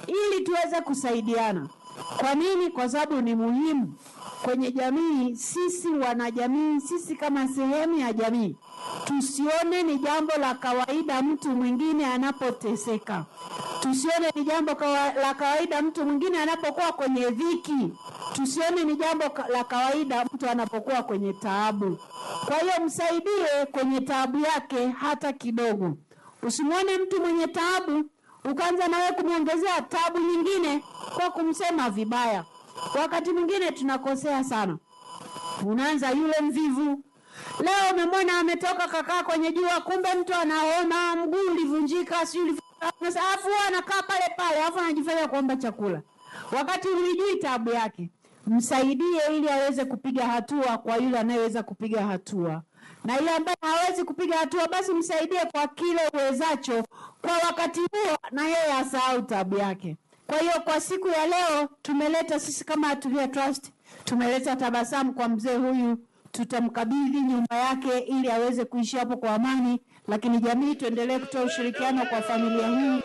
ili tuweze kusaidiana. Kwa nini? Kwa sababu ni muhimu kwenye jamii. Sisi wanajamii, sisi kama sehemu ya jamii, tusione ni jambo la kawaida mtu mwingine anapoteseka. Tusione ni jambo la kawaida mtu mwingine anapokuwa kwenye dhiki. Tusione ni jambo la kawaida mtu anapokuwa kwenye taabu. Kwa hiyo msaidie kwenye taabu yake hata kidogo. Usimwone mtu mwenye taabu ukaanza nawe kumuongezea taabu nyingine kwa kumsema vibaya. Wakati mwingine tunakosea sana. Unaanza yule mvivu. Leo umemwona ametoka kakaa kwenye jua, kumbe mtu anaona mguu ulivunjika, si ulivunjika. Alafu anakaa pale pale, alafu anajifanya kuomba chakula. Wakati ulijui taabu yake. Msaidie ili aweze kupiga hatua kwa yule anayeweza kupiga hatua. Na yule ambaye hawezi kupiga hatua, basi msaidie kwa kile uwezacho kwa wakati huo, na yeye asahau taabu yake. Kwa hiyo kwa siku ya leo tumeleta sisi kama Atulia Trust, tumeleta tabasamu kwa mzee huyu. Tutamkabidhi nyumba yake ili aweze kuishi hapo kwa amani, lakini jamii tuendelee kutoa ushirikiano kwa familia hii.